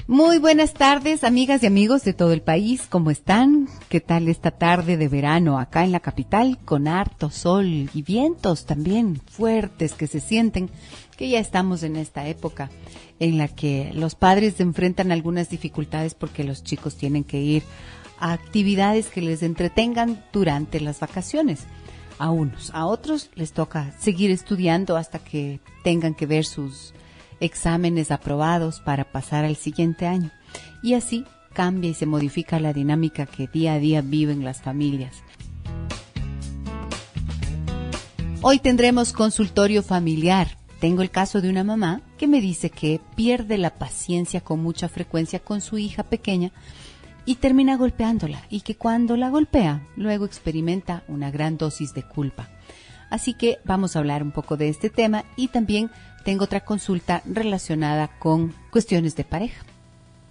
Muy buenas tardes, amigas y amigos de todo el país. ¿Cómo están? ¿Qué tal esta tarde de verano acá en la capital con harto sol y vientos también fuertes que se sienten? Que ya estamos en esta época en la que los padres enfrentan algunas dificultades porque los chicos tienen que ir a actividades que les entretengan durante las vacaciones. A unos, a otros les toca seguir estudiando hasta que tengan que ver sus exámenes aprobados para pasar al siguiente año. Y así cambia y se modifica la dinámica que día a día viven las familias. Hoy tendremos consultorio familiar. Tengo el caso de una mamá que me dice que pierde la paciencia con mucha frecuencia con su hija pequeña y termina golpeándola, y que cuando la golpea, luego experimenta una gran dosis de culpa. Así que vamos a hablar un poco de este tema y también tengo otra consulta relacionada con cuestiones de pareja.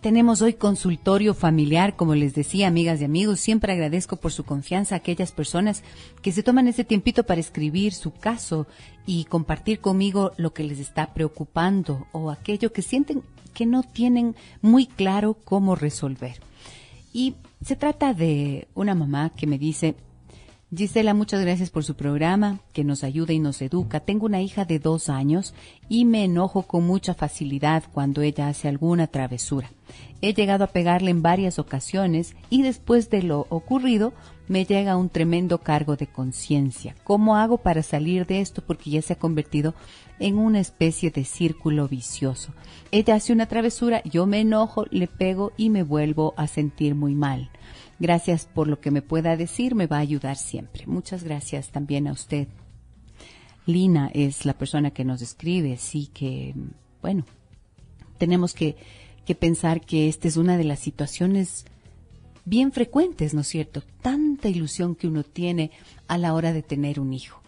Tenemos hoy consultorio familiar, como les decía, amigas y amigos. Siempre agradezco por su confianza a aquellas personas que se toman ese tiempito para escribir su caso y compartir conmigo lo que les está preocupando o aquello que sienten que no tienen muy claro cómo resolver. Y se trata de una mamá que me dice: Gisela, muchas gracias por su programa, que nos ayuda y nos educa. Tengo una hija de 2 años y me enojo con mucha facilidad cuando ella hace alguna travesura. He llegado a pegarle en varias ocasiones y después de lo ocurrido me llega un tremendo cargo de conciencia. ¿Cómo hago para salir de esto? Porque ya se ha convertido en una especie de círculo vicioso. Ella hace una travesura, yo me enojo, le pego y me vuelvo a sentir muy mal. Gracias por lo que me pueda decir, me va a ayudar siempre. Muchas gracias también a usted. Lina es la persona que nos escribe, sí que, bueno, tenemos que pensar que esta es una de las situaciones bien frecuentes, ¿no es cierto? Tanta ilusión que uno tiene a la hora de tener un hijo.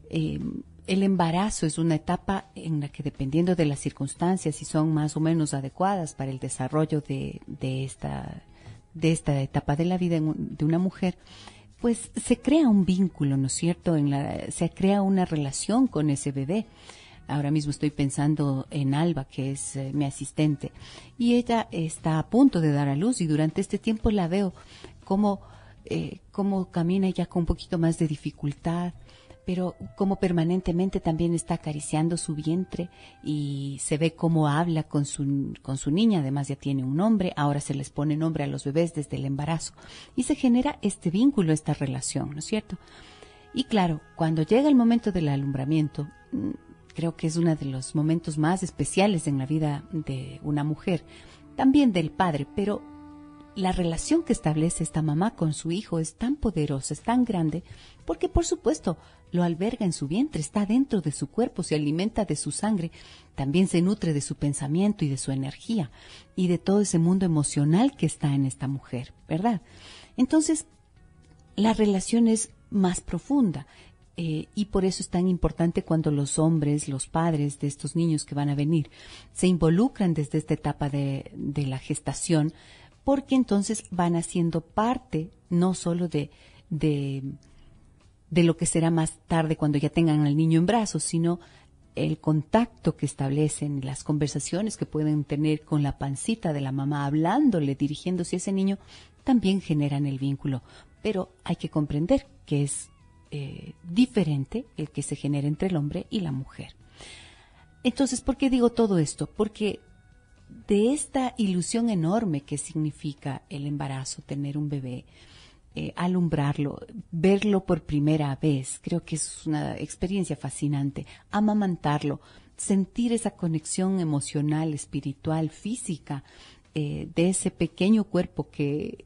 El embarazo es una etapa en la que, dependiendo de las circunstancias, si son más o menos adecuadas para el desarrollo de esta etapa de la vida de una mujer, pues se crea un vínculo, ¿no es cierto? Se crea una relación con ese bebé. Ahora mismo estoy pensando en Alba, que es mi asistente, y ella está a punto de dar a luz, y durante este tiempo la veo cómo camina ya con un poquito más de dificultad, pero como permanentemente también está acariciando su vientre y se ve cómo habla con su niña. Además ya tiene un nombre, ahora se les pone nombre a los bebés desde el embarazo y se genera este vínculo, esta relación, ¿no es cierto? Y claro, cuando llega el momento del alumbramiento, creo que es uno de los momentos más especiales en la vida de una mujer, también del padre, pero la relación que establece esta mamá con su hijo es tan poderosa, es tan grande, porque por supuesto lo alberga en su vientre, está dentro de su cuerpo, se alimenta de su sangre, también se nutre de su pensamiento y de su energía y de todo ese mundo emocional que está en esta mujer, ¿verdad? Entonces, la relación es más profunda. Y por eso es tan importante cuando los hombres, los padres de estos niños que van a venir, se involucran desde esta etapa de la gestación, porque entonces van haciendo parte no solo de lo que será más tarde cuando ya tengan al niño en brazos, sino el contacto que establecen, las conversaciones que pueden tener con la pancita de la mamá, hablándole, dirigiéndose a ese niño, también generan el vínculo. Pero hay que comprender que es diferente el que se genera entre el hombre y la mujer. Entonces, ¿por qué digo todo esto? Porque de esta ilusión enorme que significa el embarazo, tener un bebé, alumbrarlo, verlo por primera vez, creo que es una experiencia fascinante, amamantarlo, sentir esa conexión emocional, espiritual, física, de ese pequeño cuerpo que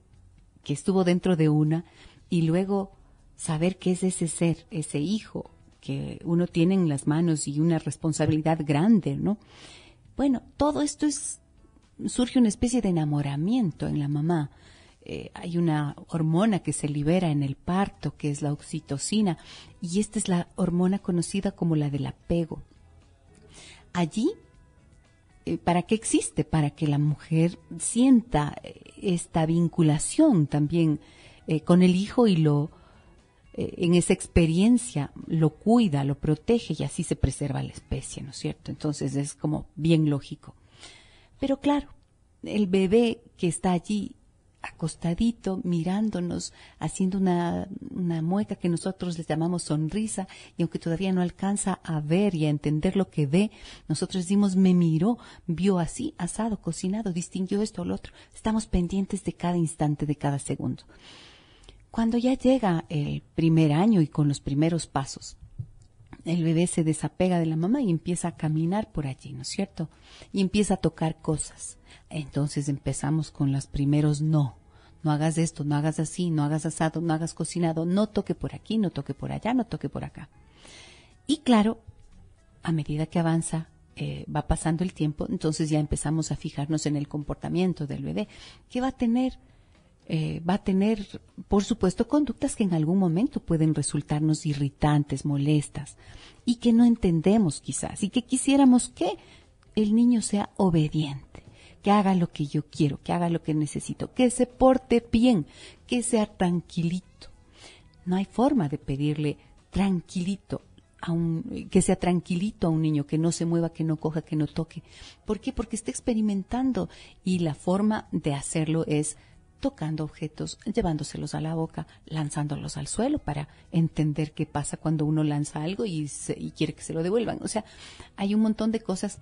estuvo dentro de una, y luego saber que es ese ser, ese hijo que uno tiene en las manos y una responsabilidad grande, ¿no? Bueno, todo esto surge una especie de enamoramiento en la mamá. Hay una hormona que se libera en el parto, que es la oxitocina, y esta es la hormona conocida como la del apego. Allí, ¿para qué existe? Para que la mujer sienta esta vinculación también con el hijo y en esa experiencia lo cuida, lo protege y así se preserva la especie, ¿no es cierto? Entonces es como bien lógico. Pero claro, el bebé que está allí acostadito, mirándonos, haciendo una mueca que nosotros les llamamos sonrisa, y aunque todavía no alcanza a ver y a entender lo que ve, nosotros decimos, me miró, vio así, asado, cocinado, distinguió esto o lo otro. Estamos pendientes de cada instante, de cada segundo. Cuando ya llega el primer año y con los primeros pasos, el bebé se desapega de la mamá y empieza a caminar por allí, ¿no es cierto? Y empieza a tocar cosas. Entonces empezamos con los primeros no. No hagas esto, no hagas así, no hagas asado, no hagas cocinado, no toque por aquí, no toque por allá, no toque por acá. Y claro, a medida que avanza, va pasando el tiempo, entonces ya empezamos a fijarnos en el comportamiento del bebé, que va a tener, por supuesto, conductas que en algún momento pueden resultarnos irritantes, molestas, y que no entendemos quizás, y que quisiéramos que el niño sea obediente, que haga lo que yo quiero, que haga lo que necesito, que se porte bien, que sea tranquilito. No hay forma de pedirle tranquilito que sea tranquilito a un niño, que no se mueva, que no coja, que no toque. ¿Por qué? Porque está experimentando, y la forma de hacerlo es tocando objetos, llevándoselos a la boca, lanzándolos al suelo para entender qué pasa cuando uno lanza algo y quiere que se lo devuelvan. O sea, hay un montón de cosas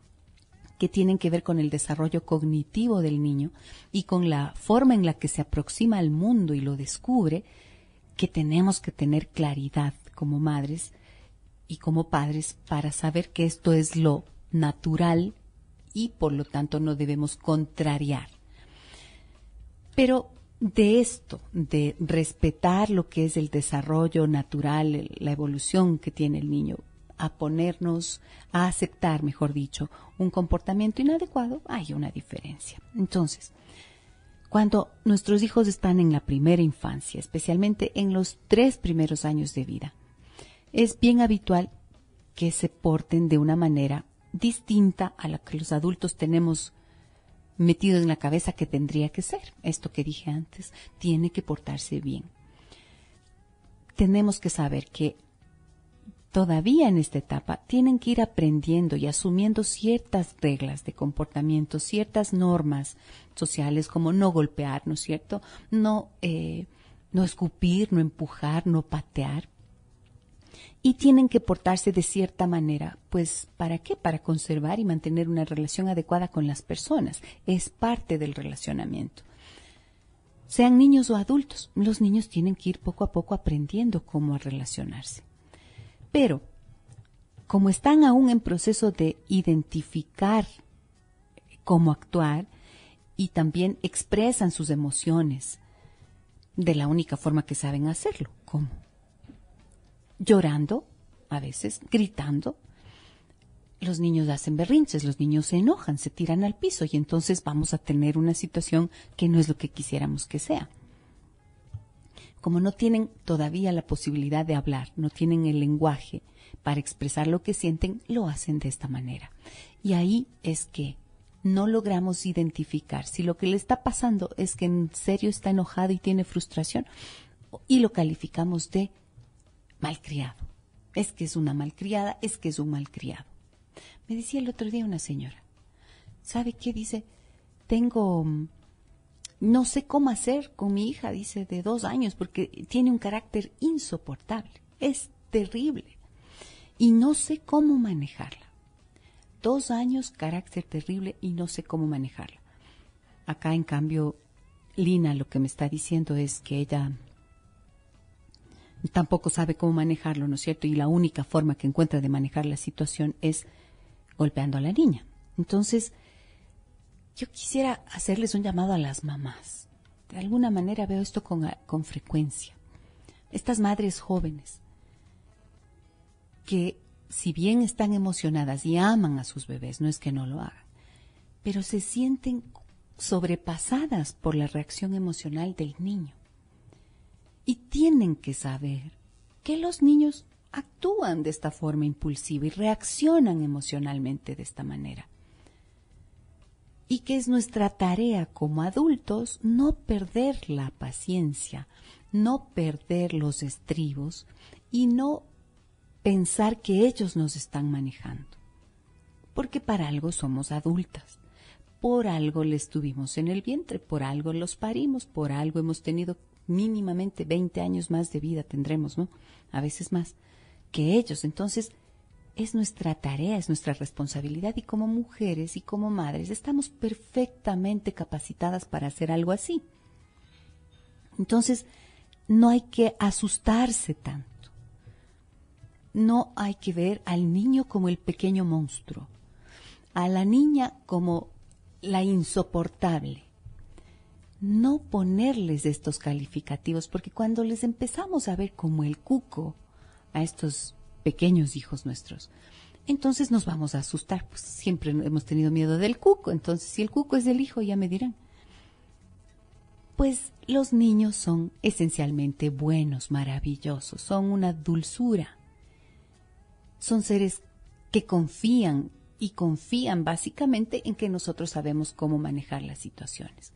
que tienen que ver con el desarrollo cognitivo del niño y con la forma en la que se aproxima al mundo y lo descubre, que tenemos que tener claridad como madres y como padres para saber que esto es lo natural y por lo tanto no debemos contrariar. Pero de esto, de respetar lo que es el desarrollo natural, la evolución que tiene el niño, a ponernos, a aceptar, mejor dicho, un comportamiento inadecuado, hay una diferencia. Entonces, cuando nuestros hijos están en la primera infancia, especialmente en los 3 primeros años de vida, es bien habitual que se porten de una manera distinta a la que los adultos tenemos metido en la cabeza que tendría que ser. Esto que dije antes, tiene que portarse bien. Tenemos que saber que todavía en esta etapa tienen que ir aprendiendo y asumiendo ciertas reglas de comportamiento, ciertas normas sociales, como no golpear, ¿no es cierto? No escupir, no empujar, no patear. Y tienen que portarse de cierta manera. Pues, ¿para qué? Para conservar y mantener una relación adecuada con las personas. Es parte del relacionamiento. Sean niños o adultos, los niños tienen que ir poco a poco aprendiendo cómo relacionarse. Pero, como están aún en proceso de identificar cómo actuar y también expresan sus emociones de la única forma que saben hacerlo, ¿cómo? Llorando, a veces, gritando. Los niños hacen berrinches, los niños se enojan, se tiran al piso y entonces vamos a tener una situación que no es lo que quisiéramos que sea. Como no tienen todavía la posibilidad de hablar, no tienen el lenguaje para expresar lo que sienten, lo hacen de esta manera. Y ahí es que no logramos identificar si lo que le está pasando es que en serio está enojado y tiene frustración, y lo calificamos de malcriado. Es que es una malcriada, es que es un malcriado. Me decía el otro día una señora, ¿sabe qué? Dice, no sé cómo hacer con mi hija, dice, de 2 años, porque tiene un carácter insoportable, es terrible, y no sé cómo manejarla. 2 años, carácter terrible, y no sé cómo manejarla. Acá, en cambio, Lina lo que me está diciendo es que ella tampoco sabe cómo manejarlo, ¿no es cierto? Y la única forma que encuentra de manejar la situación es golpeando a la niña. Entonces, yo quisiera hacerles un llamado a las mamás. De alguna manera veo esto con frecuencia. Estas madres jóvenes que, si bien están emocionadas y aman a sus bebés, no es que no lo hagan, pero se sienten sobrepasadas por la reacción emocional del niño. Y tienen que saber que los niños actúan de esta forma impulsiva y reaccionan emocionalmente de esta manera. Y que es nuestra tarea como adultos no perder la paciencia, no perder los estribos y no pensar que ellos nos están manejando. Porque para algo somos adultas, por algo les tuvimos en el vientre, por algo los parimos, por algo hemos tenido mínimamente 20 años más de vida, tendremos, ¿no? A veces más que ellos. Entonces, es nuestra tarea, es nuestra responsabilidad, y como mujeres y como madres estamos perfectamente capacitadas para hacer algo así. Entonces, no hay que asustarse tanto. No hay que ver al niño como el pequeño monstruo, a la niña como la insoportable. No ponerles estos calificativos, porque cuando les empezamos a ver como el cuco a estos pequeños hijos nuestros, entonces nos vamos a asustar. Pues siempre hemos tenido miedo del cuco, entonces si el cuco es del hijo, ya me dirán. Pues los niños son esencialmente buenos, maravillosos, son una dulzura. Son seres que confían, y confían básicamente en que nosotros sabemos cómo manejar las situaciones.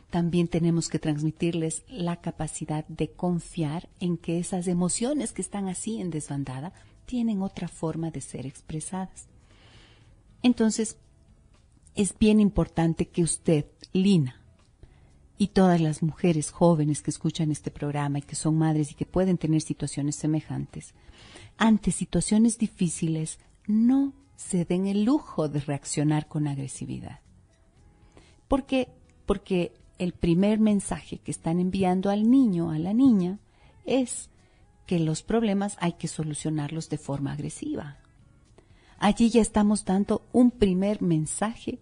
También tenemos que transmitirles la capacidad de confiar en que esas emociones que están así en desbandada tienen otra forma de ser expresadas. Entonces, es bien importante que usted, Lina, y todas las mujeres jóvenes que escuchan este programa y que son madres y que pueden tener situaciones semejantes, ante situaciones difíciles, no se den el lujo de reaccionar con agresividad. ¿Por qué? Porque el primer mensaje que están enviando al niño, a la niña, es que los problemas hay que solucionarlos de forma agresiva. Allí ya estamos dando un primer mensaje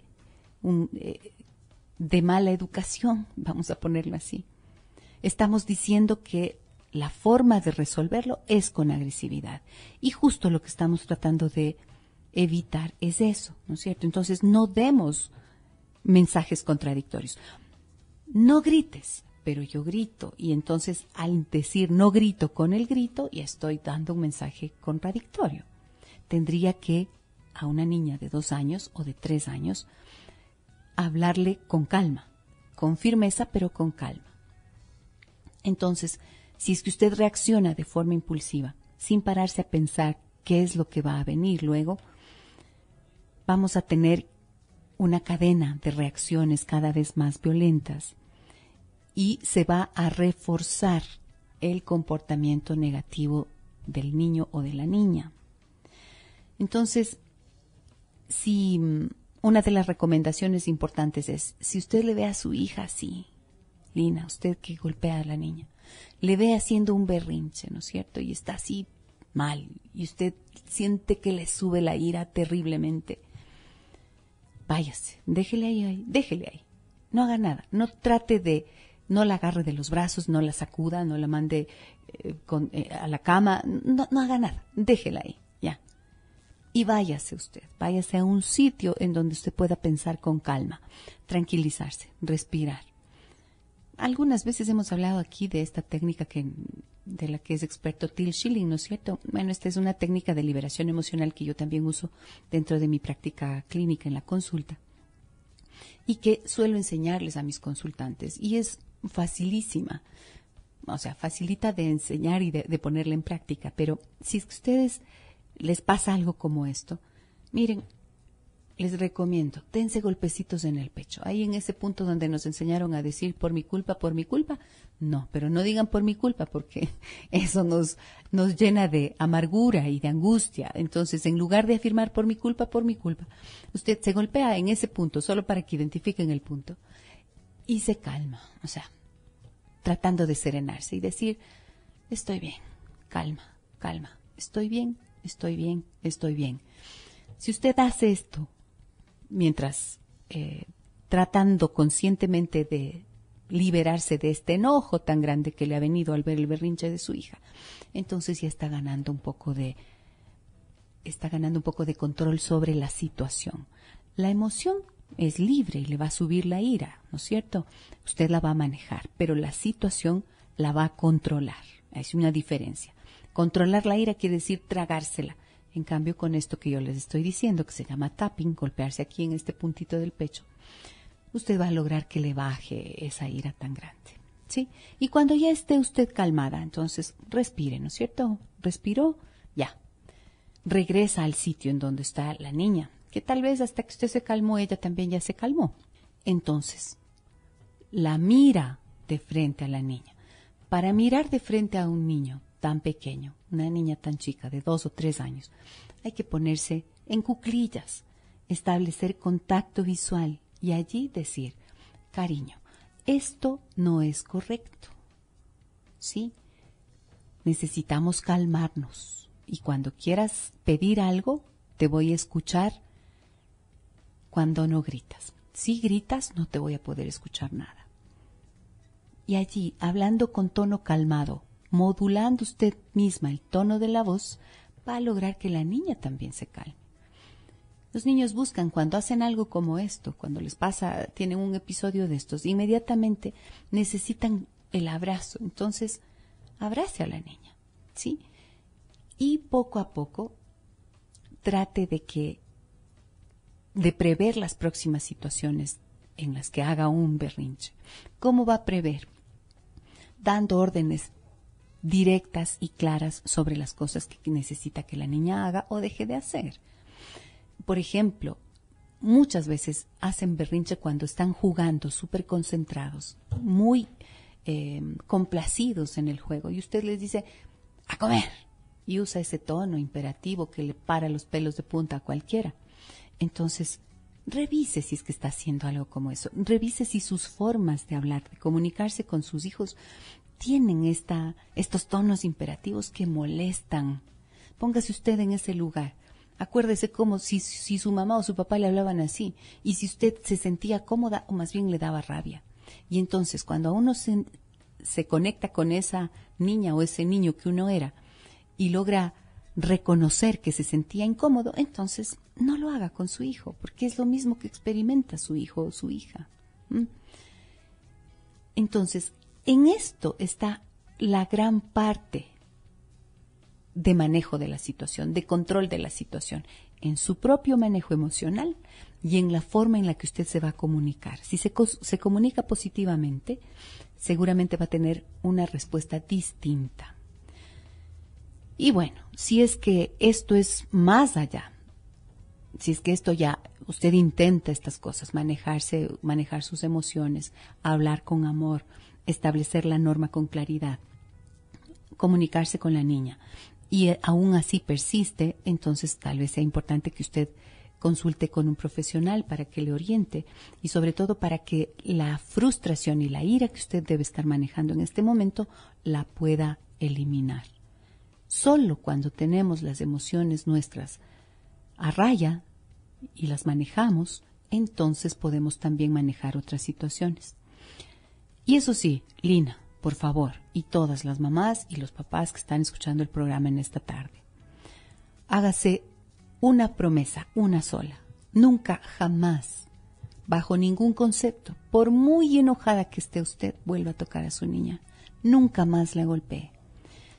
de mala educación, vamos a ponerlo así. Estamos diciendo que la forma de resolverlo es con agresividad. Y justo lo que estamos tratando de evitar es eso, ¿no es cierto? Entonces, no demos mensajes contradictorios. No grites, pero yo grito. Y entonces, al decir no grito con el grito, ya estoy dando un mensaje contradictorio. Tendría que, a una niña de 2 años o de 3 años, hablarle con calma, con firmeza, pero con calma. Entonces, si es que usted reacciona de forma impulsiva, sin pararse a pensar qué es lo que va a venir luego, vamos a tener una cadena de reacciones cada vez más violentas y se va a reforzar el comportamiento negativo del niño o de la niña. Entonces, si una de las recomendaciones importantes es, si usted le ve a su hija así, Lina, usted que golpea a la niña, le ve haciendo un berrinche, ¿no es cierto? Y está así mal, y usted siente que le sube la ira terriblemente. Váyase, déjele ahí. No haga nada, no trate de, no la agarre de los brazos, no la sacuda, no la mande a la cama, no haga nada, déjela ahí, ya. Y váyase usted, váyase a un sitio en donde usted pueda pensar con calma, tranquilizarse, respirar. Algunas veces hemos hablado aquí de esta técnica de la que es experto Till Schilling, ¿no es cierto? Bueno, esta es una técnica de liberación emocional que yo también uso dentro de mi práctica clínica en la consulta y que suelo enseñarles a mis consultantes, y es facilísima, o sea, facilita de enseñar y de ponerla en práctica. Pero si es que a ustedes les pasa algo como esto, miren, les recomiendo, dense golpecitos en el pecho. Ahí en ese punto donde nos enseñaron a decir por mi culpa, no, pero no digan por mi culpa, porque eso nos llena de amargura y de angustia. Entonces, en lugar de afirmar por mi culpa, usted se golpea en ese punto, solo para que identifiquen el punto, y se calma, o sea, tratando de serenarse y decir, estoy bien, calma, estoy bien. Si usted hace esto, mientras tratando conscientemente de liberarse de este enojo tan grande que le ha venido al ver el berrinche de su hija, entonces ya está ganando un poco de control sobre la situación. La emoción es libre y le va a subir la ira, ¿no es cierto? Usted la va a manejar, pero la situación la va a controlar. Hay una diferencia. Controlar la ira quiere decir tragársela. En cambio, con esto que yo les estoy diciendo, que se llama tapping, golpearse aquí en este puntito del pecho, usted va a lograr que le baje esa ira tan grande, ¿sí? Y cuando ya esté usted calmada, entonces respire, ¿no es cierto? Respiró, ya. Regresa al sitio en donde está la niña, que tal vez hasta que usted se calmó, ella también ya se calmó. entonces la mira de frente a la niña. Para mirar de frente a un niño tan pequeño, una niña tan chica de 2 o 3 años, hay que ponerse en cuclillas, establecer contacto visual y allí decir, cariño, esto no es correcto. ¿Sí? Necesitamos calmarnos y cuando quieras pedir algo, te voy a escuchar cuando no gritas. Si gritas, no te voy a poder escuchar nada. Y allí, hablando con tono calmado, modulando usted misma el tono de la voz, va a lograr que la niña también se calme. Los niños buscan cuando hacen algo como esto, cuando les pasa, tienen un episodio de estos, inmediatamente necesitan el abrazo. Entonces, abrace a la niña, ¿sí? Y poco a poco trate de prever las próximas situaciones en las que haga un berrinche. ¿Cómo va a prever? Dando órdenes directas y claras sobre las cosas que necesita que la niña haga o deje de hacer. Por ejemplo, muchas veces hacen berrinche cuando están jugando súper concentrados, muy complacidos en el juego, y usted les dice, ¡a comer! Y usa ese tono imperativo que le para los pelos de punta a cualquiera. Entonces, revise si es que está haciendo algo como eso. Revise si sus formas de hablar, de comunicarse con sus hijos, tienen estos tonos imperativos que molestan. Póngase usted en ese lugar. Acuérdese como si su mamá o su papá le hablaban así, y si usted se sentía cómoda o más bien le daba rabia. Y entonces, cuando uno se conecta con esa niña o ese niño que uno era y logra reconocer que se sentía incómodo, entonces no lo haga con su hijo, porque es lo mismo que experimenta su hijo o su hija. Entonces, en esto está la gran parte de manejo de la situación, de control de la situación, en su propio manejo emocional y en la forma en la que usted se va a comunicar. Si se comunica positivamente, seguramente va a tener una respuesta distinta. Y bueno, si es que esto es más allá, si es que esto ya, usted intenta estas cosas, manejar sus emociones, hablar con amor, establecer la norma con claridad, comunicarse con la niña, y aún así persiste, entonces tal vez sea importante que usted consulte con un profesional para que le oriente y sobre todo para que la frustración y la ira que usted debe estar manejando en este momento la pueda eliminar. Solo cuando tenemos las emociones nuestras a raya y las manejamos, entonces podemos también manejar otras situaciones. Y eso sí, Lina, por favor, y todas las mamás y los papás que están escuchando el programa en esta tarde, hágase una promesa, una sola. Nunca, jamás, bajo ningún concepto, por muy enojada que esté usted, vuelva a tocar a su niña. Nunca más la golpee.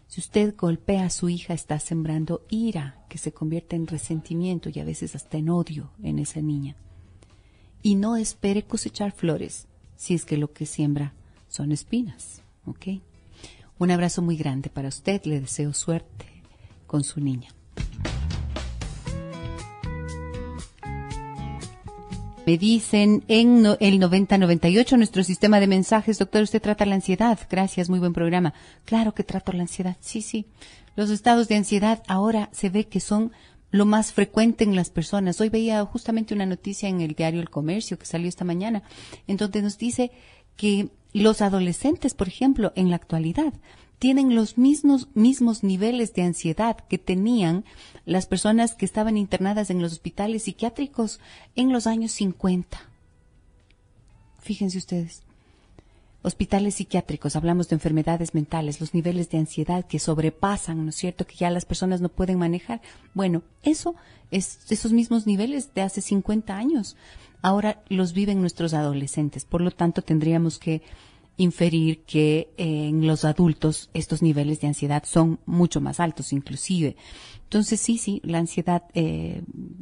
Si usted golpea a su hija, está sembrando ira que se convierte en resentimiento y a veces hasta en odio en esa niña. Y no espere cosechar flores si es que lo que siembra son espinas. ¿Ok? Un abrazo muy grande para usted. Le deseo suerte con su niña. Me dicen en el 9098, nuestro sistema de mensajes, doctor, usted trata la ansiedad. Gracias, muy buen programa. Claro que trato la ansiedad. Sí. Los estados de ansiedad ahora se ve que son lo más frecuente en las personas. Hoy veía justamente una noticia en el diario El Comercio que salió esta mañana, en donde nos dice que los adolescentes, por ejemplo, en la actualidad, tienen los mismos niveles de ansiedad que tenían las personas que estaban internadas en los hospitales psiquiátricos en los años 50. Fíjense ustedes. Hospitales psiquiátricos, hablamos de enfermedades mentales, los niveles de ansiedad que sobrepasan, ¿no es cierto?, que ya las personas no pueden manejar. Bueno, esos mismos niveles de hace 50 años, ahora los viven nuestros adolescentes. Por lo tanto, tendríamos que inferir que en los adultos estos niveles de ansiedad son mucho más altos inclusive. Entonces sí, la ansiedad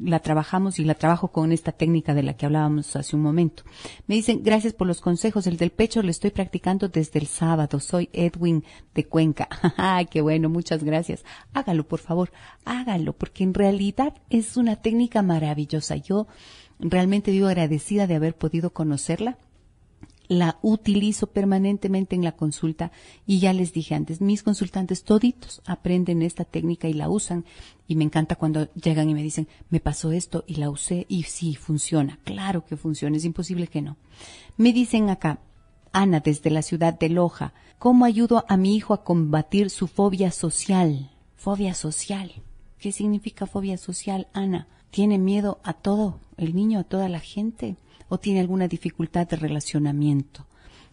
la trabajamos y la trabajo con esta técnica de la que hablábamos hace un momento. Me dicen, gracias por los consejos, el del pecho lo estoy practicando desde el sábado, soy Edwin de Cuenca. ¡Ay, qué bueno! Muchas gracias. Hágalo, por favor, hágalo, porque en realidad es una técnica maravillosa. Yo Realmente vivo agradecida de haber podido conocerla. La utilizo permanentemente en la consulta y ya les dije antes, mis consultantes toditos aprenden esta técnica y la usan y me encanta cuando llegan y me dicen, me pasó esto y la usé y sí, funciona. Claro que funciona, es imposible que no. Me dicen acá, Ana, desde la ciudad de Loja, ¿cómo ayudo a mi hijo a combatir su fobia social? Fobia social. ¿Qué significa fobia social, Ana? ¿Tiene miedo a todo el niño, a toda la gente? ¿O tiene alguna dificultad de relacionamiento?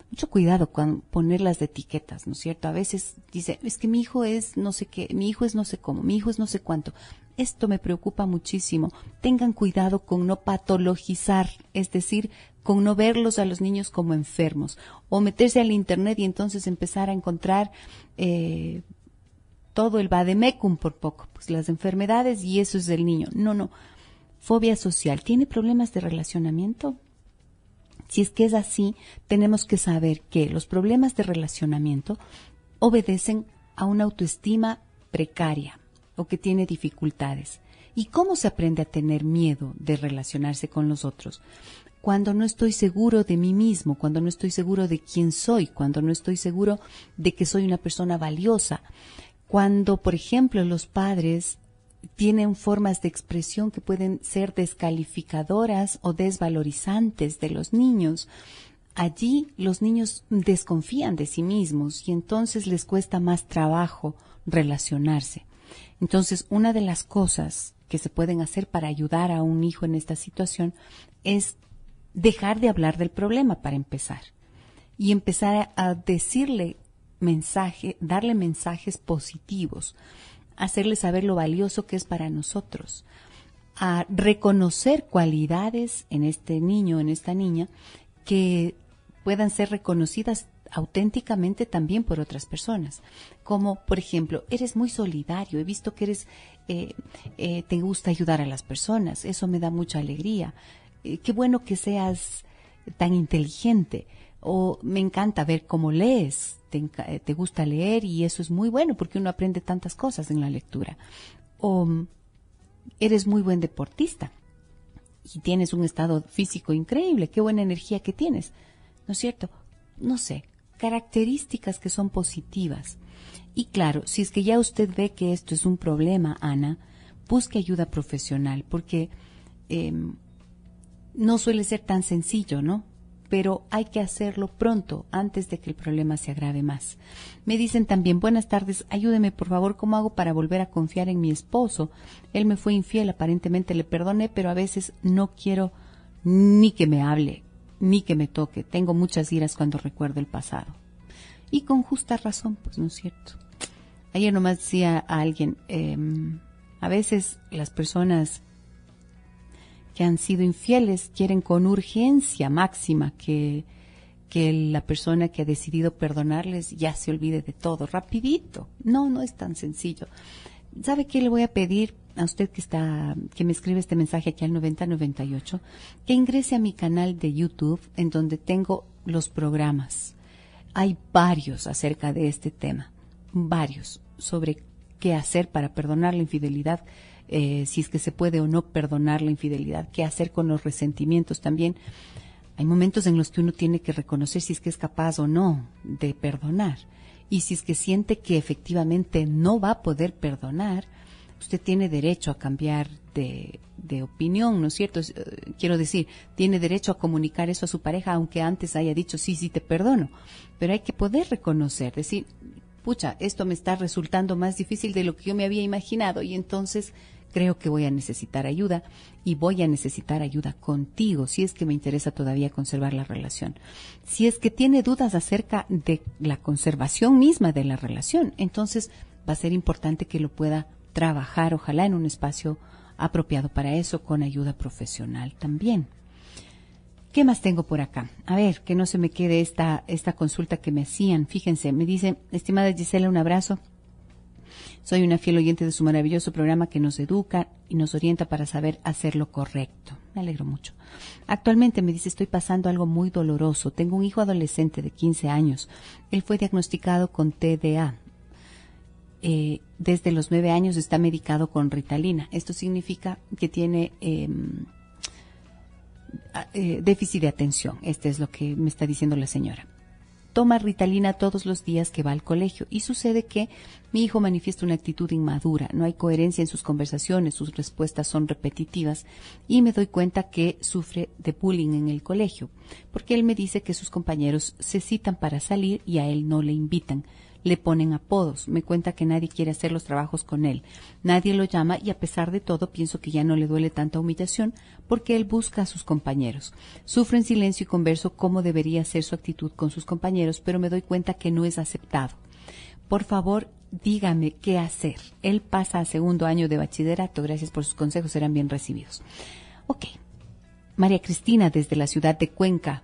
Mucho cuidado con poner las etiquetas, ¿no es cierto? A veces dice, es que mi hijo es no sé qué, mi hijo es no sé cómo, mi hijo es no sé cuánto. Esto me preocupa muchísimo. Tengan cuidado con no patologizar, es decir, con no verlos a los niños como enfermos. O meterse al internet y entonces empezar a encontrar todo el vademecum por poco, pues las enfermedades y eso es del niño. No. Fobia social. ¿Tiene problemas de relacionamiento? Si es que es así, tenemos que saber que los problemas de relacionamiento obedecen a una autoestima precaria o que tiene dificultades. ¿Y cómo se aprende a tener miedo de relacionarse con los otros? Cuando no estoy seguro de mí mismo, cuando no estoy seguro de quién soy, cuando no estoy seguro de que soy una persona valiosa. Cuando, por ejemplo, los padres tienen formas de expresión que pueden ser descalificadoras o desvalorizantes de los niños. Allí los niños desconfían de sí mismos y entonces les cuesta más trabajo relacionarse. Entonces, una de las cosas que se pueden hacer para ayudar a un hijo en esta situación es dejar de hablar del problema para empezar y empezar a decirle darle mensajes positivos, hacerle saber lo valioso que es para nosotros, a reconocer cualidades en este niño, en esta niña, que puedan ser reconocidas auténticamente también por otras personas. Como, por ejemplo, eres muy solidario, he visto que te gusta ayudar a las personas, eso me da mucha alegría. Qué bueno que seas tan inteligente, o me encanta ver cómo lees, te gusta leer y eso es muy bueno porque uno aprende tantas cosas en la lectura. O eres muy buen deportista y tienes un estado físico increíble, qué buena energía que tienes, ¿no es cierto? No sé, características que son positivas. Y claro, si es que ya usted ve que esto es un problema, Ana, busque ayuda profesional porque no suele ser tan sencillo, ¿no? Pero hay que hacerlo pronto, antes de que el problema se agrave más. Me dicen también, buenas tardes, ayúdeme por favor, ¿cómo hago para volver a confiar en mi esposo? Él me fue infiel, aparentemente le perdoné, pero a veces no quiero ni que me hable, ni que me toque. Tengo muchas iras cuando recuerdo el pasado. Y con justa razón, pues, ¿no es cierto? Ayer nomás decía a alguien, a veces las personas que han sido infieles quieren con urgencia máxima que la persona que ha decidido perdonarles ya se olvide de todo, rapidito. No es tan sencillo. ¿Sabe qué le voy a pedir a usted que me escribe este mensaje aquí al 9098? Que ingrese a mi canal de YouTube en donde tengo los programas. Hay varios acerca de este tema, varios sobre qué hacer para perdonar la infidelidad, si es que se puede o no perdonar la infidelidad, qué hacer con los resentimientos también. Hay momentos en los que uno tiene que reconocer si es que es capaz o no de perdonar. Y si es que siente que efectivamente no va a poder perdonar, usted tiene derecho a cambiar de opinión, ¿no es cierto? Quiero decir, tiene derecho a comunicar eso a su pareja, aunque antes haya dicho sí te perdono. Pero hay que poder reconocer, decir, pucha, esto me está resultando más difícil de lo que yo me había imaginado y entonces creo que voy a necesitar ayuda y voy a necesitar ayuda contigo si es que me interesa todavía conservar la relación. Si es que tiene dudas acerca de la conservación misma de la relación, entonces va a ser importante que lo pueda trabajar, ojalá en un espacio apropiado para eso, con ayuda profesional también. ¿Qué más tengo por acá? A ver, que no se me quede esta consulta que me hacían. Fíjense, me dice, estimada Gisela, un abrazo. Soy una fiel oyente de su maravilloso programa que nos educa y nos orienta para saber hacer lo correcto. Me alegro mucho. Actualmente, me dice, estoy pasando algo muy doloroso. Tengo un hijo adolescente de 15 años. Él fue diagnosticado con TDA. Desde los 9 años está medicado con Ritalina. Esto significa que tiene déficit de atención. Este es lo que me está diciendo la señora. Toma Ritalina todos los días que va al colegio y sucede que mi hijo manifiesta una actitud inmadura, no hay coherencia en sus conversaciones, sus respuestas son repetitivas y me doy cuenta que sufre de bullying en el colegio, porque él me dice que sus compañeros se citan para salir y a él no le invitan. Le ponen apodos, me cuenta que nadie quiere hacer los trabajos con él, nadie lo llama y a pesar de todo pienso que ya no le duele tanta humillación porque él busca a sus compañeros. Sufro en silencio y converso cómo debería ser su actitud con sus compañeros, pero me doy cuenta que no es aceptado. Por favor, dígame qué hacer. Él pasa a segundo año de bachillerato, gracias por sus consejos, serán bien recibidos. Ok, María Cristina desde la ciudad de Cuenca.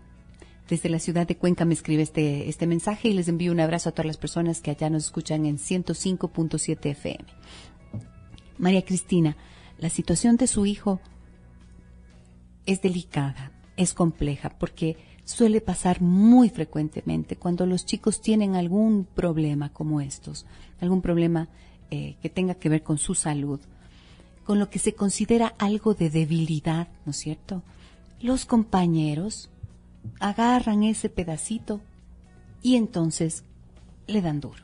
Desde la ciudad de Cuenca me escribe este mensaje y les envío un abrazo a todas las personas que allá nos escuchan en 105.7 FM. María Cristina, la situación de su hijo es delicada, es compleja, porque suele pasar muy frecuentemente cuando los chicos tienen algún problema como estos, algún problema que tenga que ver con su salud, con lo que se considera algo de debilidad, ¿no es cierto? Los compañeros agarran ese pedacito y entonces le dan duro.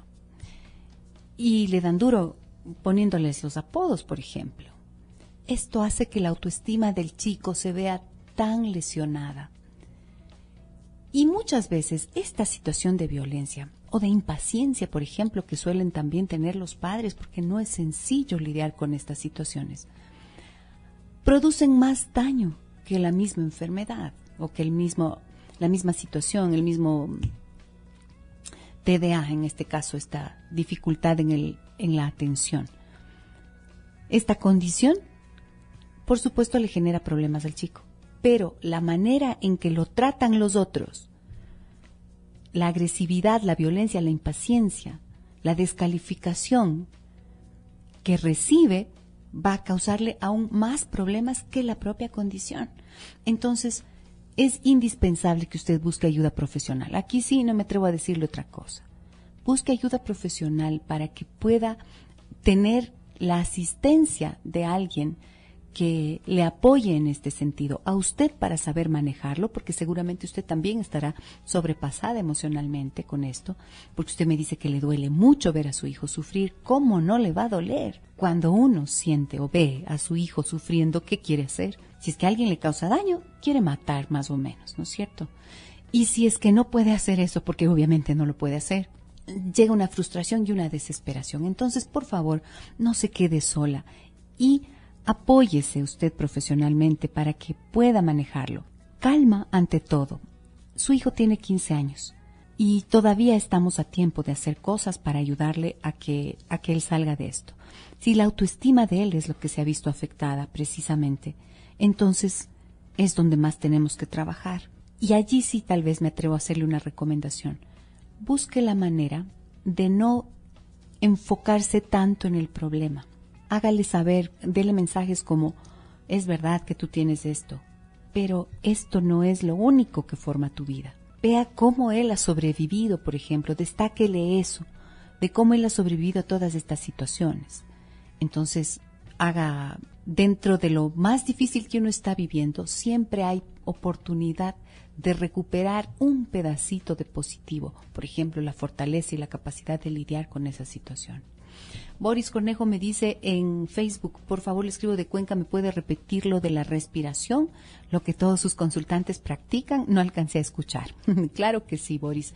Y le dan duro poniéndoles los apodos, por ejemplo. Esto hace que la autoestima del chico se vea tan lesionada. Y muchas veces esta situación de violencia o de impaciencia, por ejemplo, que suelen también tener los padres, porque no es sencillo lidiar con estas situaciones, producen más daño que la misma enfermedad o que la misma situación, el mismo TDA, en este caso, esta dificultad en la atención. Esta condición, por supuesto, le genera problemas al chico, pero la manera en que lo tratan los otros, la agresividad, la violencia, la impaciencia, la descalificación que recibe, va a causarle aún más problemas que la propia condición. Entonces, es indispensable que usted busque ayuda profesional. Aquí sí no me atrevo a decirle otra cosa. Busque ayuda profesional para que pueda tener la asistencia de alguien que le apoye en este sentido, a usted para saber manejarlo, porque seguramente usted también estará sobrepasada emocionalmente con esto, porque usted me dice que le duele mucho ver a su hijo sufrir. ¿Cómo no le va a doler? Cuando uno siente o ve a su hijo sufriendo, ¿qué quiere hacer? Si es que a alguien le causa daño, quiere matar más o menos, ¿no es cierto? Y si es que no puede hacer eso, porque obviamente no lo puede hacer, llega una frustración y una desesperación. Entonces, por favor, no se quede sola y apóyese usted profesionalmente para que pueda manejarlo. Calma ante todo. Su hijo tiene 15 años y todavía estamos a tiempo de hacer cosas para ayudarle a que él salga de esto. Si la autoestima de él es lo que se ha visto afectada precisamente, entonces es donde más tenemos que trabajar. Y allí sí tal vez me atrevo a hacerle una recomendación. Busque la manera de no enfocarse tanto en el problema. Hágale saber, dele mensajes como, es verdad que tú tienes esto, pero esto no es lo único que forma tu vida. Vea cómo él ha sobrevivido, por ejemplo, destáquele eso, de cómo él ha sobrevivido a todas estas situaciones. Entonces, haga, dentro de lo más difícil que uno está viviendo, siempre hay oportunidad de recuperar un pedacito de positivo, por ejemplo, la fortaleza y la capacidad de lidiar con esa situación. Boris Cornejo me dice en Facebook, por favor, le escribo de Cuenca, ¿me puede repetir lo de la respiración? Lo que todos sus consultantes practican, no alcancé a escuchar. Claro que sí, Boris.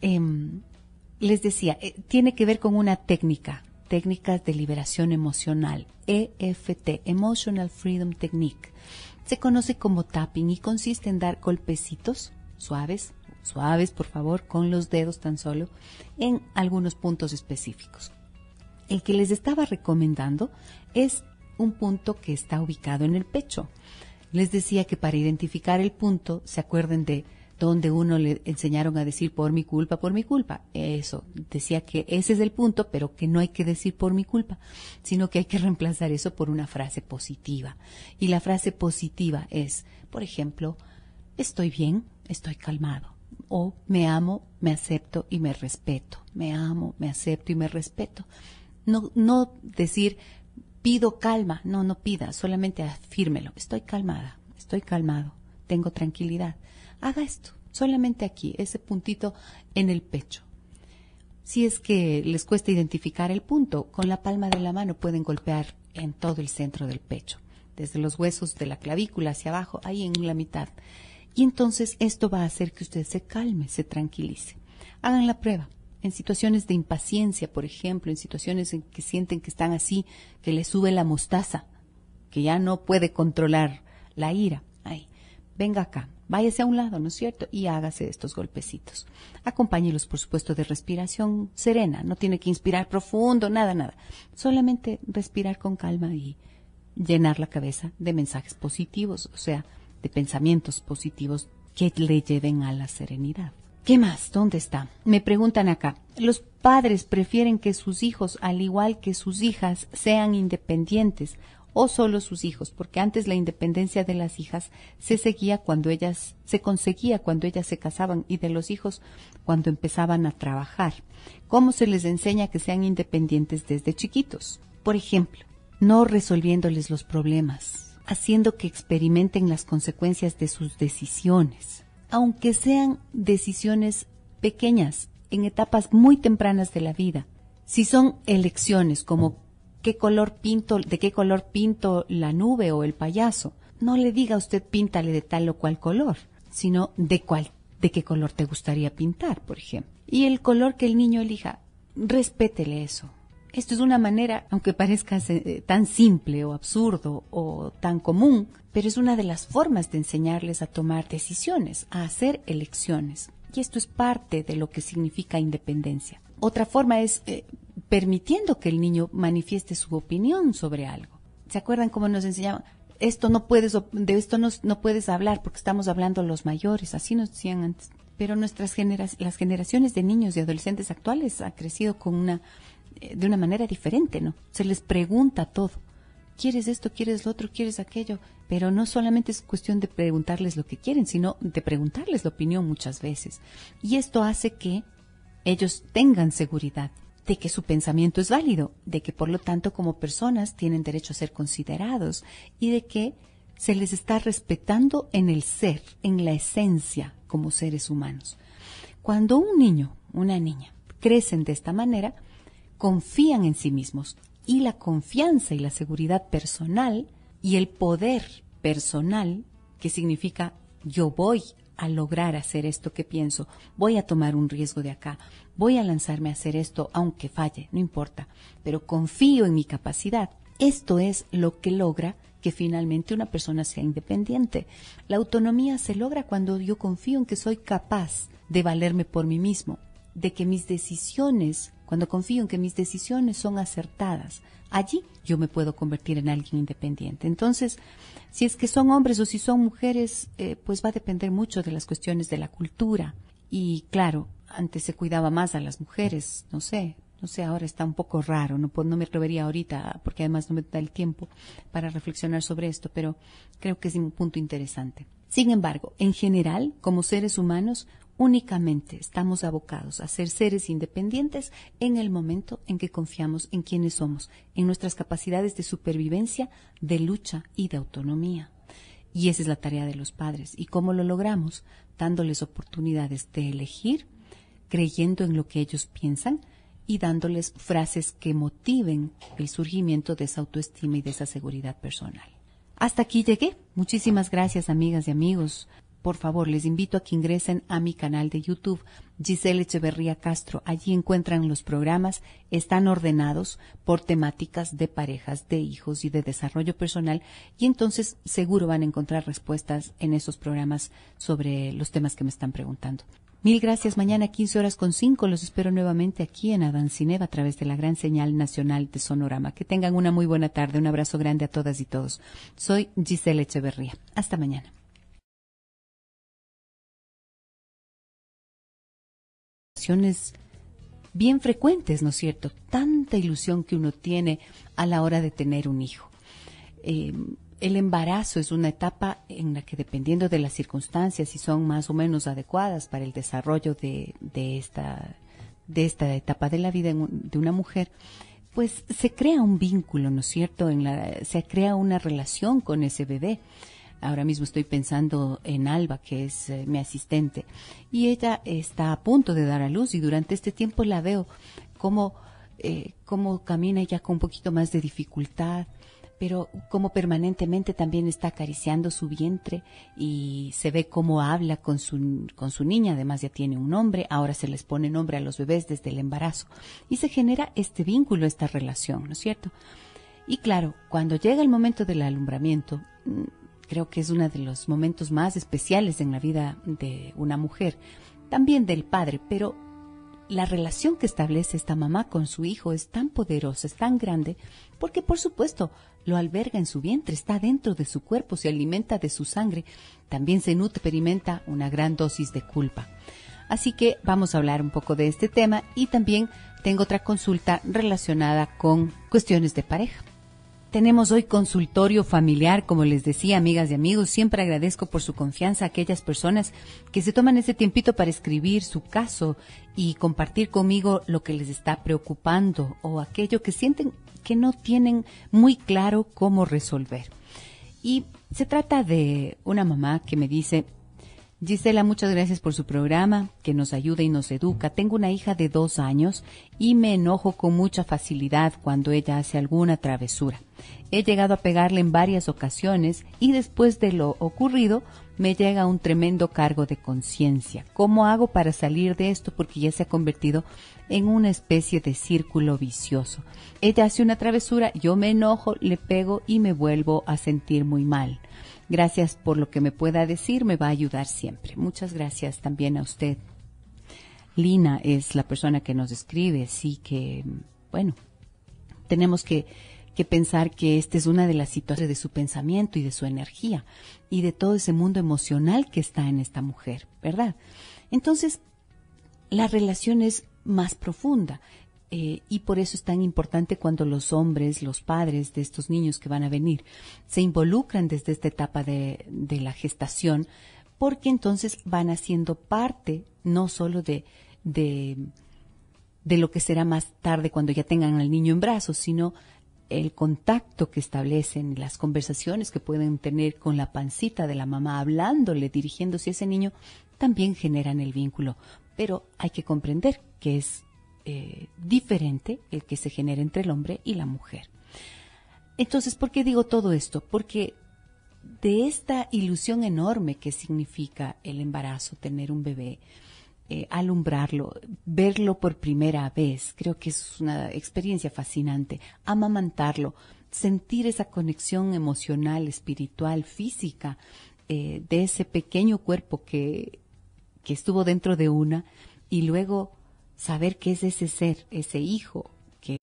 Les decía, tiene que ver con una técnicas de liberación emocional, EFT, Emotional Freedom Technique. Se conoce como tapping y consiste en dar golpecitos suaves, por favor, con los dedos tan solo, en algunos puntos específicos. El que les estaba recomendando es un punto que está ubicado en el pecho. Les decía que para identificar el punto, se acuerden de donde uno le enseñaron a decir por mi culpa, por mi culpa. Eso, decía que ese es el punto, pero que no hay que decir por mi culpa, sino que hay que reemplazar eso por una frase positiva. Y la frase positiva es, por ejemplo, estoy bien, estoy calmado. O me amo, me acepto y me respeto. Me amo, me acepto y me respeto. No decir pido calma, no pida, solamente afírmelo. Estoy calmada, estoy calmado, tengo tranquilidad. Haga esto, solamente aquí, ese puntito en el pecho. Si es que les cuesta identificar el punto, con la palma de la mano pueden golpear en todo el centro del pecho, desde los huesos de la clavícula hacia abajo, ahí en la mitad. Y entonces esto va a hacer que usted se calme, se tranquilice. Hagan la prueba. En situaciones de impaciencia, por ejemplo, en situaciones en que sienten que están así, que les sube la mostaza, que ya no puede controlar la ira. Ahí, venga acá, váyase a un lado, ¿no es cierto? Y hágase estos golpecitos. Acompáñelos, por supuesto, de respiración serena. No tiene que inspirar profundo, nada. Solamente respirar con calma y llenar la cabeza de mensajes positivos, o sea, de pensamientos positivos que le lleven a la serenidad. ¿Qué más? ¿Dónde está? Me preguntan acá. Los padres prefieren que sus hijos, al igual que sus hijas, sean independientes o solo sus hijos, porque antes la independencia de las hijas se conseguía cuando ellas se casaban, y de los hijos cuando empezaban a trabajar. ¿Cómo se les enseña que sean independientes desde chiquitos? Por ejemplo, no resolviéndoles los problemas, haciendo que experimenten las consecuencias de sus decisiones, aunque sean decisiones pequeñas, en etapas muy tempranas de la vida. Si son elecciones como de qué color pinto la nube o el payaso, no le diga a usted píntale de tal o cual color, sino de qué color te gustaría pintar, por ejemplo. Y el color que el niño elija, respétele eso. Esto es una manera, aunque parezca tan simple o absurdo o tan común, pero es una de las formas de enseñarles a tomar decisiones, a hacer elecciones. Y esto es parte de lo que significa independencia. Otra forma es permitiendo que el niño manifieste su opinión sobre algo. ¿Se acuerdan cómo nos enseñaban? De esto no puedes hablar porque estamos hablando los mayores, así nos decían antes. Pero las generaciones de niños y adolescentes actuales han crecido de una manera diferente, ¿no? Se les pregunta todo. ¿Quieres esto? ¿Quieres lo otro? ¿Quieres aquello? Pero no solamente es cuestión de preguntarles lo que quieren, sino de preguntarles la opinión muchas veces. Y esto hace que ellos tengan seguridad de que su pensamiento es válido, de que por lo tanto como personas tienen derecho a ser considerados y de que se les está respetando en el ser, en la esencia como seres humanos. Cuando un niño, una niña, crecen de esta manera, confían en sí mismos, y la confianza y la seguridad personal y el poder personal, que significa yo voy a lograr hacer esto que pienso, voy a tomar un riesgo de acá, voy a lanzarme a hacer esto aunque falle, no importa, pero confío en mi capacidad. Esto es lo que logra que finalmente una persona sea independiente. La autonomía se logra cuando yo confío en que soy capaz de valerme por mí mismo, de que mis decisiones, cuando confío en que mis decisiones son acertadas, allí yo me puedo convertir en alguien independiente. Entonces, si es que son hombres o si son mujeres, pues va a depender mucho de las cuestiones de la cultura. Y claro, antes se cuidaba más a las mujeres, no sé, ahora está un poco raro, no me atrevería ahorita, porque además no me da el tiempo para reflexionar sobre esto, pero creo que es un punto interesante. Sin embargo, en general, como seres humanos, únicamente estamos abocados a ser seres independientes en el momento en que confiamos en quienes somos, en nuestras capacidades de supervivencia, de lucha y de autonomía. Y esa es la tarea de los padres. ¿Y cómo lo logramos? Dándoles oportunidades de elegir, creyendo en lo que ellos piensan y dándoles frases que motiven el surgimiento de esa autoestima y de esa seguridad personal. Hasta aquí llegué. Muchísimas gracias, amigas y amigos. Por favor, les invito a que ingresen a mi canal de YouTube, Giselle Echeverría Castro. Allí encuentran los programas, están ordenados por temáticas de parejas, de hijos y de desarrollo personal, y entonces seguro van a encontrar respuestas en esos programas sobre los temas que me están preguntando. Mil gracias. Mañana 15:05 los espero nuevamente aquí en Adancineva a través de la gran señal nacional de Sonorama. Que tengan una muy buena tarde. Un abrazo grande a todas y todos. Soy Giselle Echeverría. Hasta mañana. Bien frecuentes, ¿no es cierto? Tanta ilusión que uno tiene a la hora de tener un hijo. El embarazo es una etapa en la que, dependiendo de las circunstancias, si son más o menos adecuadas para el desarrollo de esta etapa de la vida de una mujer, pues se crea un vínculo, ¿no es cierto? Se crea una relación con ese bebé. Ahora mismo estoy pensando en Alba, que es mi asistente, y ella está a punto de dar a luz y durante este tiempo la veo cómo camina ya con un poquito más de dificultad, pero como permanentemente también está acariciando su vientre y se ve cómo habla con su niña, además ya tiene un nombre, ahora se les pone nombre a los bebés desde el embarazo y se genera este vínculo, esta relación, ¿no es cierto? Y claro, cuando llega el momento del alumbramiento, creo que es uno de los momentos más especiales en la vida de una mujer, también del padre, pero la relación que establece esta mamá con su hijo es tan poderosa, es tan grande, porque por supuesto lo alberga en su vientre, está dentro de su cuerpo, se alimenta de su sangre, también se nutre, experimenta una gran dosis de culpa. Así que vamos a hablar un poco de este tema y también tengo otra consulta relacionada con cuestiones de pareja. Tenemos hoy consultorio familiar, como les decía, amigas y amigos. Siempre agradezco por su confianza a aquellas personas que se toman ese tiempito para escribir su caso y compartir conmigo lo que les está preocupando o aquello que sienten que no tienen muy claro cómo resolver. Y se trata de una mamá que me dice: Gisela, muchas gracias por su programa, que nos ayuda y nos educa. Tengo una hija de 2 años y me enojo con mucha facilidad cuando ella hace alguna travesura. He llegado a pegarle en varias ocasiones y después de lo ocurrido me llega un tremendo cargo de conciencia. ¿Cómo hago para salir de esto? Porque ya se ha convertido en una especie de círculo vicioso. Ella hace una travesura, yo me enojo, le pego y me vuelvo a sentir muy mal. Gracias por lo que me pueda decir, me va a ayudar siempre. Muchas gracias también a usted. Lina es la persona que nos escribe, sí que, bueno, tenemos que pensar que esta es una de las situaciones de su pensamiento y de su energía y de todo ese mundo emocional que está en esta mujer, ¿verdad? Entonces, la relación es más profunda. Y por eso es tan importante cuando los hombres, los padres de estos niños que van a venir, se involucran desde esta etapa de la gestación, porque entonces van haciendo parte no solo de lo que será más tarde cuando ya tengan al niño en brazos, sino el contacto que establecen, las conversaciones que pueden tener con la pancita de la mamá, hablándole, dirigiéndose a ese niño, también generan el vínculo. Pero hay que comprender que es diferente el que se genera entre el hombre y la mujer. Entonces, ¿por qué digo todo esto? Porque de esta ilusión enorme que significa el embarazo, tener un bebé, alumbrarlo, verlo por primera vez, creo que es una experiencia fascinante, amamantarlo, sentir esa conexión emocional, espiritual, física, de ese pequeño cuerpo que estuvo dentro de una, y luego saber qué es ese ser, ese hijo que...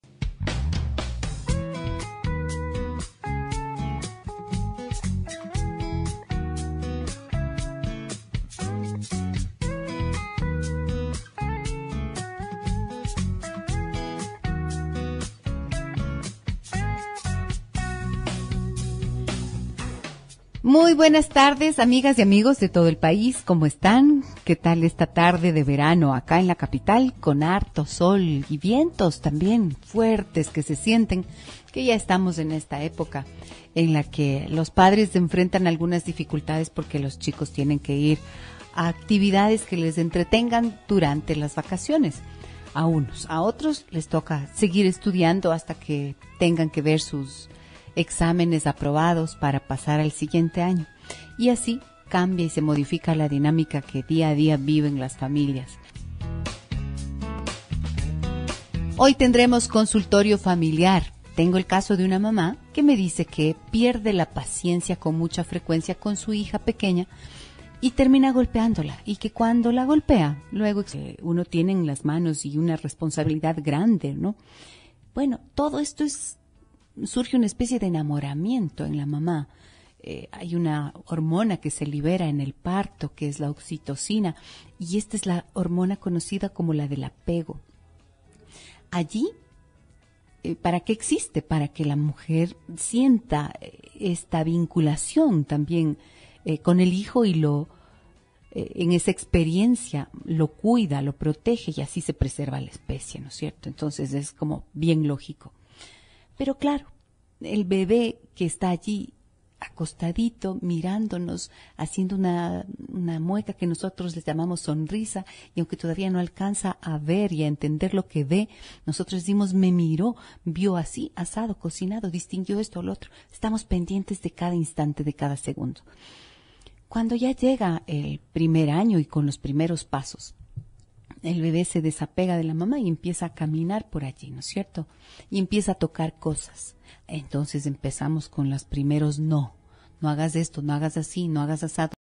Muy buenas tardes, amigas y amigos de todo el país. ¿Cómo están? ¿Qué tal esta tarde de verano acá en la capital con harto sol y vientos también fuertes que se sienten? Que ya estamos en esta época en la que los padres enfrentan algunas dificultades porque los chicos tienen que ir a actividades que les entretengan durante las vacaciones. A unos, a otros les toca seguir estudiando hasta que tengan que ver sus exámenes aprobados para pasar al siguiente año. Y así cambia y se modifica la dinámica que día a día viven las familias. Hoy tendremos consultorio familiar. Tengo el caso de una mamá que me dice que pierde la paciencia con mucha frecuencia con su hija pequeña y termina golpeándola, y que cuando la golpea, luego uno tiene en las manos y una responsabilidad grande, ¿no? Bueno, todo esto surge una especie de enamoramiento en la mamá. Hay una hormona que se libera en el parto, que es la oxitocina, y esta es la hormona conocida como la del apego. Allí, ¿para qué existe? Para que la mujer sienta esta vinculación también con el hijo y en esa experiencia lo cuida, lo protege y así se preserva la especie, ¿no es cierto? Entonces es como bien lógico. Pero claro, el bebé que está allí acostadito, mirándonos, haciendo una mueca que nosotros les llamamos sonrisa, y aunque todavía no alcanza a ver y a entender lo que ve, nosotros decimos, me miró, vio así, asado, cocinado, distinguió esto o lo otro. Estamos pendientes de cada instante, de cada segundo. Cuando ya llega el primer año y con los primeros pasos, el bebé se desapega de la mamá y empieza a caminar por allí, ¿no es cierto? Y empieza a tocar cosas. Entonces empezamos con los primeros no. No hagas esto, no hagas así, no hagas asado.